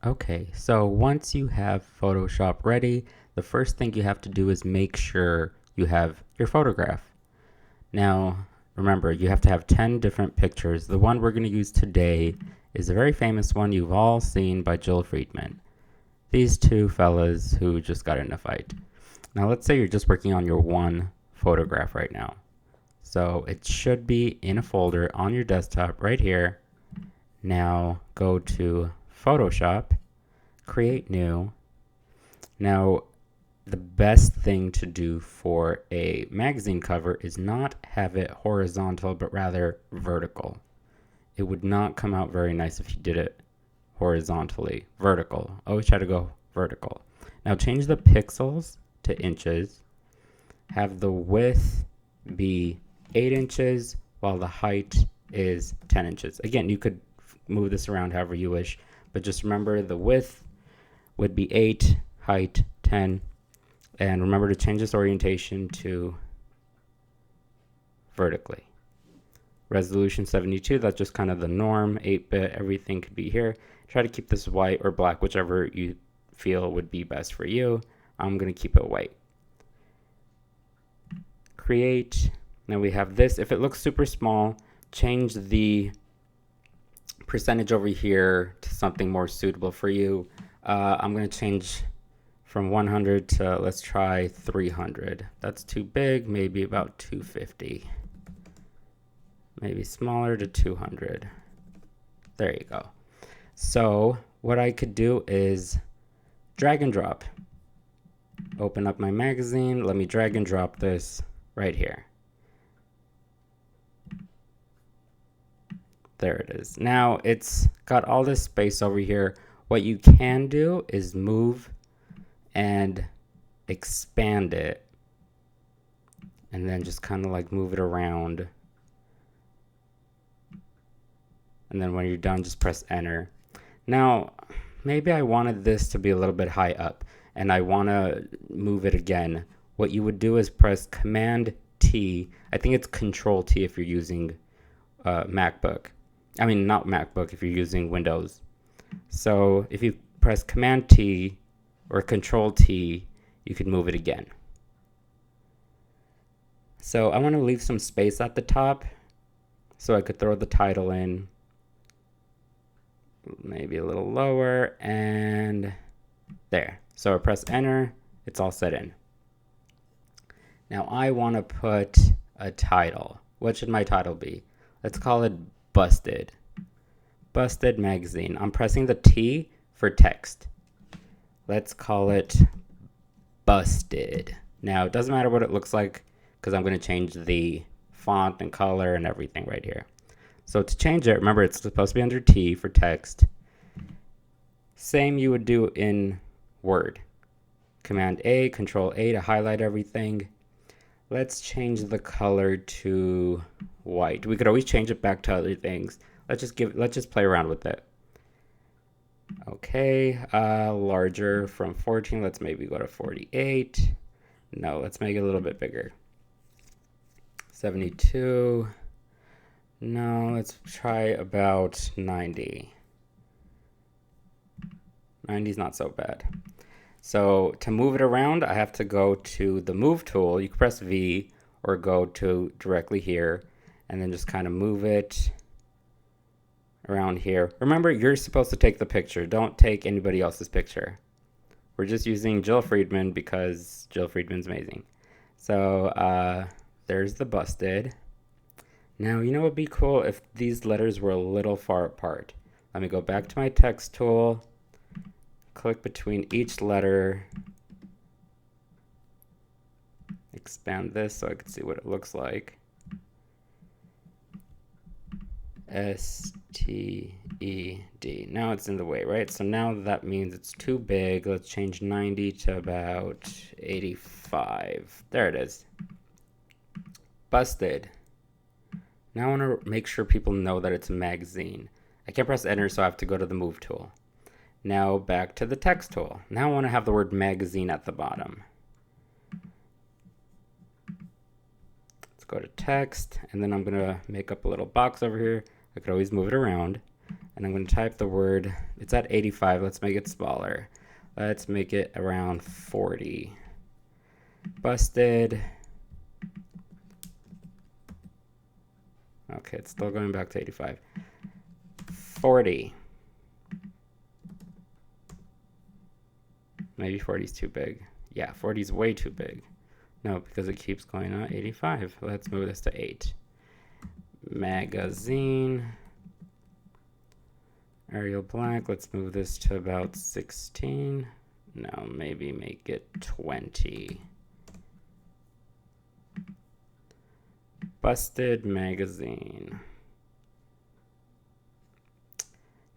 Okay, so once you have Photoshop ready, the first thing you have to do is make sure you have your photograph. Now, remember, you have to have 10 different pictures. The one we're going to use today is a very famous one you've all seen by Jill Friedman. These two fellas who just got in a fight. Now, let's say you're just working on your one photograph right now. So it should be in a folder on your desktop right here. Now go to Photoshop, create new. Now, the best thing to do for a magazine cover is not have it horizontal, but rather vertical. It would not come out very nice if you did it horizontally. Vertical. Always try to go vertical. Now change the pixels to inches. Have the width be 8 inches while the height is 10 inches. Again, you could move this around however you wish, but just remember the width would be 8, height 10, and remember to change this orientation to vertically. Resolution 72, that's just kind of the norm. 8-bit, everything could be here. Try to keep this white or black, whichever you feel would be best for you. I'm going to keep it white. Create. Now we have this. If it looks super small, change the percentage over here to something more suitable for you. I'm going to change from 100 to, let's try 300. That's too big, maybe about 250. Maybe smaller to 200. There you go. So what I could do is drag and drop. Open up my magazine. Let me drag and drop this right here. There it is. Now it's got all this space over here. What you can do is move and expand it, and then just kind of like move it around. And then when you're done, just press enter. Now, maybe I wanted this to be a little bit high up and I want to move it again. What you would do is press Command T. I think it's Control T if you're using MacBook. I mean, not MacBook if you're using Windows. So if you press Command T or Control T, you can move it again. So I want to leave some space at the top so I could throw the title in. Maybe a little lower, and there. So I press enter, it's all set in. Now I want to put a title. What should my title be? Let's call it Busted. Busted Magazine. I'm pressing the T for text. Let's call it Busted. Now it doesn't matter what it looks like because I'm going to change the font and color and everything right here. So to change it, remember it's supposed to be under T for text. Same you would do in Word. Command A, Control A to highlight everything. Let's change the color to white. We could always change it back to other things. Let's just play around with it. Okay, larger from 14. Let's maybe go to 48. No, let's make it a little bit bigger. 72. No, let's try about 90. 90 is not so bad. So to move it around, I have to go to the move tool. You can press V or go to directly here and then just kind of move it around here. Remember, you're supposed to take the picture. Don't take anybody else's picture. We're just using Jill Friedman because Jill Friedman's amazing. So there's the busted. Now, you know what would be cool if these letters were a little far apart. Let me go back to my text tool, click between each letter, expand this so I can see what it looks like. S-T-E-D. Now it's in the way, right? So now that means it's too big. Let's change 90 to about 85. There it is. Busted. Now I want to make sure people know that it's a magazine. I can't press enter, so I have to go to the move tool. Now back to the text tool. Now I want to have the word magazine at the bottom. Let's go to text, and then I'm going to make up a little box over here. I could always move it around. and I'm going to type the word. It's at 85. Let's make it smaller. Let's make it around 40. Busted. Okay, it's still going back to 85. 40. Maybe 40 is too big. Yeah, 40 is way too big. No, because it keeps going on 85. Let's move this to 8. Magazine. Arial black. Let's move this to about 16. No, maybe make it 20. Busted magazine.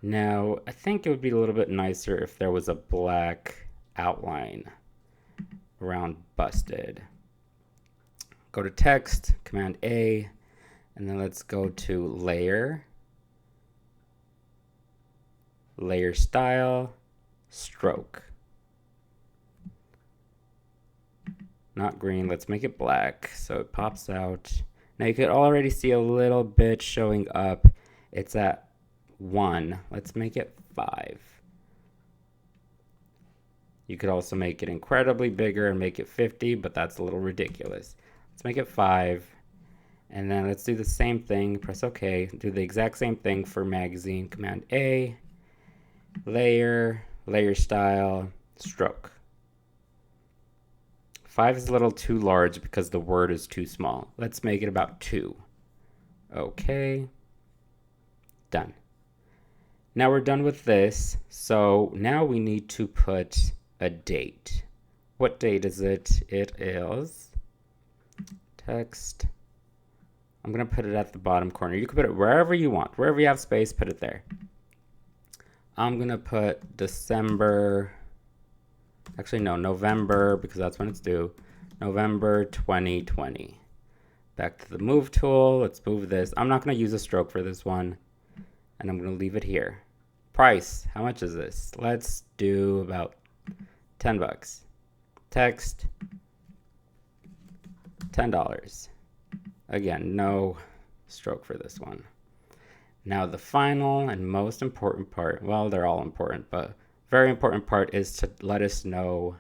Now, I think it would be a little bit nicer if there was a black outline around busted. Go to text, Command A, and then let's go to layer, layer style, stroke. Not green, let's make it black so it pops out. Now you could already see a little bit showing up. It's at 1. Let's make it 5. You could also make it incredibly bigger and make it 50, but that's a little ridiculous. Let's make it 5. And then let's do the same thing. Press OK. Do the exact same thing for magazine. Command A, layer, layer style, stroke. 5 is a little too large because the word is too small. Let's make it about 2. Okay. Done. Now we're done with this. So now we need to put a date. What date is it? It is text. I'm going to put it at the bottom corner. You can put it wherever you want. Wherever you have space, put it there. I'm going to put December. Actually, no, November, because that's when it's due. November 2020. Back to the move tool. Let's move this. I'm not going to use a stroke for this one. And I'm going to leave it here. Price. How much is this? Let's do about 10 bucks. Text. $10. Again, no stroke for this one. Now the final and most important part, well, they're all important, but very important part is to let us know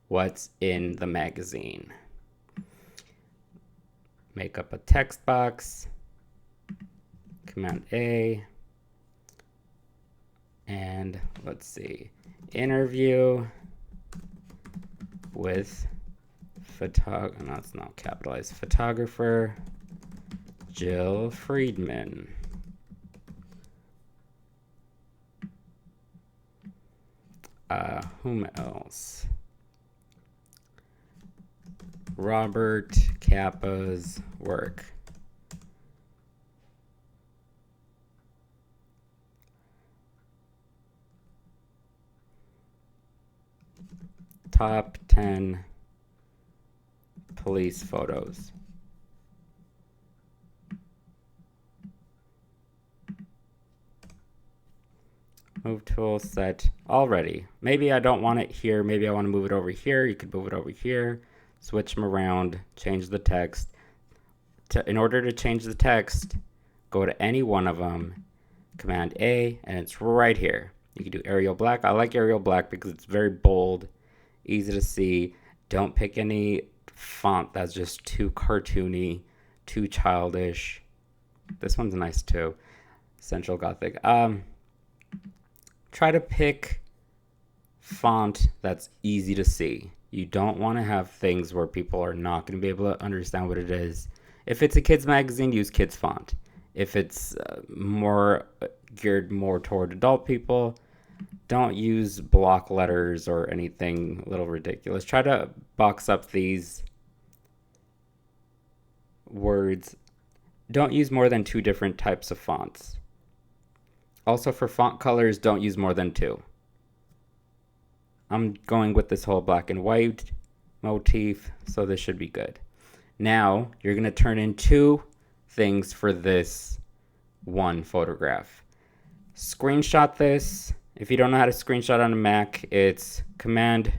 what's in the magazine. Make up a text box, Command A, and let's see, interview with no, it's not capitalized, photographer Jill Friedman. Whom else? Robert Capa's work. Top 10 police photos. Move tool set already. Maybe I don't want it here. Maybe I want to move it over here. You could move it over here. Switch them around. Change the text. In order to change the text, go to any one of them. Command A, and it's right here. You can do Arial black. I like Arial black because it's very bold, easy to see. Don't pick any font that's just too cartoony, too childish. This one's nice too. Central Gothic. Try to pick font that's easy to see. You don't want to have things where people are not going to be able to understand what it is. If it's a kids magazine, use kids font. If it's more geared more toward adult people, don't use block letters or anything a little ridiculous. Try to box up these words. Don't use more than 2 different types of fonts. Also, for font colors, don't use more than 2. I'm going with this whole black and white motif, so this should be good. Now, you're going to turn in 2 things for this one photograph. Screenshot this. If you don't know how to screenshot on a Mac, it's Command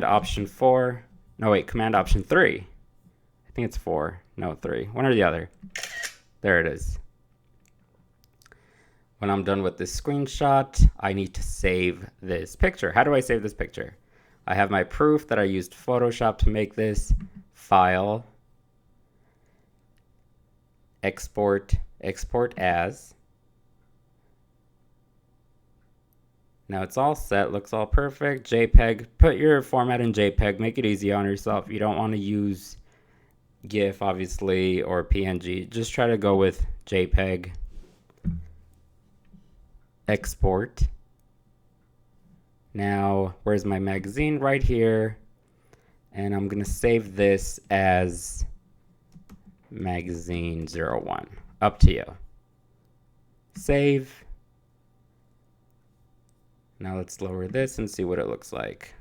Option 4. No, wait, Command Option 3. I think it's 4. No, 3. One or the other. There it is. When I'm done with this screenshot, I need to save this picture. How do I save this picture? I have my proof that I used Photoshop to make this. File, export, export as. Now it's all set, looks all perfect. JPEG, put your format in JPEG, make it easy on yourself. You don't want to use GIF, obviously, or PNG. Just try to go with JPEG. Export. Now, where's my magazine? Right here. And I'm going to save this as magazine01. Up to you. Save. Now let's lower this and see what it looks like.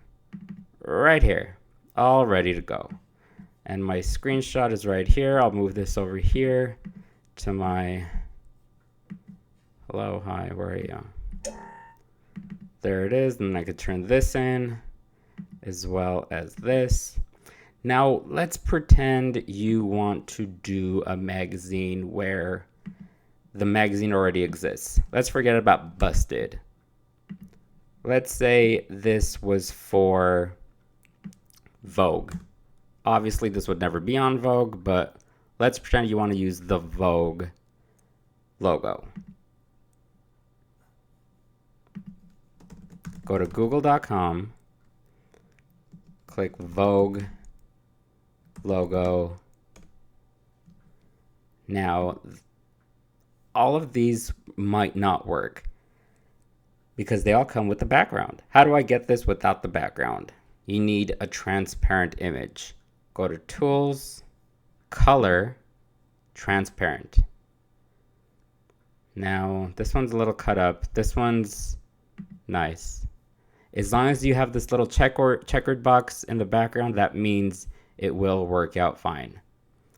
Right here. All ready to go. And my screenshot is right here. I'll move this over here to my... Hello, hi, where are you? There it is. And I could turn this in as well as this. Now let's pretend you want to do a magazine where the magazine already exists. Let's forget about Busted. Let's say this was for Vogue. Obviously this would never be on Vogue, but let's pretend you want to use the Vogue logo. Go to google.com, click Vogue logo. Now, all of these might not work because they all come with the background. How do I get this without the background? You need a transparent image. Go to Tools, Color, Transparent. Now, this one's a little cut up. This one's nice. As long as you have this little checkered box in the background, that means it will work out fine.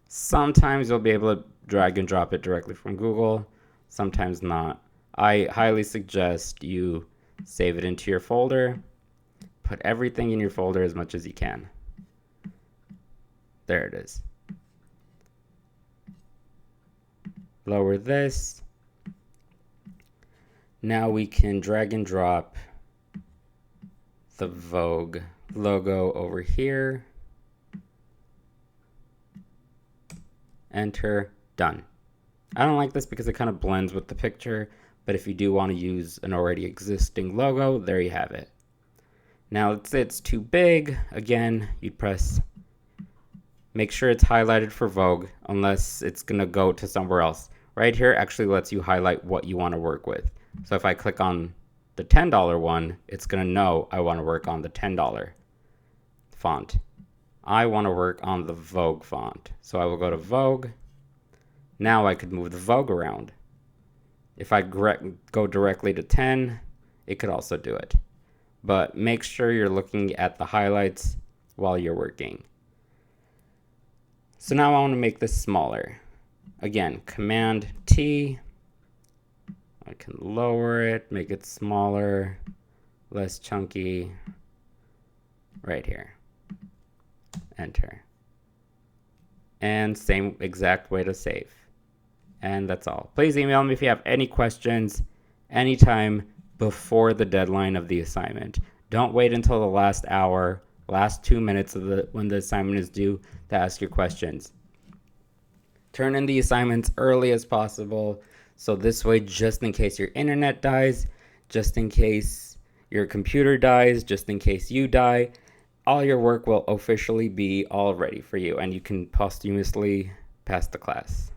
Sometimes you'll be able to drag and drop it directly from Google, sometimes not. I highly suggest you save it into your folder. Put everything in your folder as much as you can. There it is. Lower this. Now we can drag and drop the Vogue logo over here. Enter, done. I don't like this because it kind of blends with the picture, but if you do want to use an already existing logo, there you have it. Now let's say it's too big. Again, you'd press, make sure it's highlighted for Vogue unless it's gonna go to somewhere else. Right here actually lets you highlight what you want to work with. So if I click on the $10 one, it's gonna know I want to work on the $10 font. I want to work on the Vogue font. So I will go to Vogue. Now I could move the Vogue around. If I go directly to 10, it could also do it. But make sure you're looking at the highlights while you're working. So now I want to make this smaller. Again, Command T. I can lower it, make it smaller, less chunky. Right here. Enter. And same exact way to save. And that's all. Please email me if you have any questions anytime before the deadline of the assignment. Don't wait until the last hour, last 2 minutes of when the assignment is due to ask your questions. Turn in the assignments early as possible. So this way, just in case your internet dies, just in case your computer dies, just in case you die, all your work will officially be all ready for you and you can posthumously pass the class.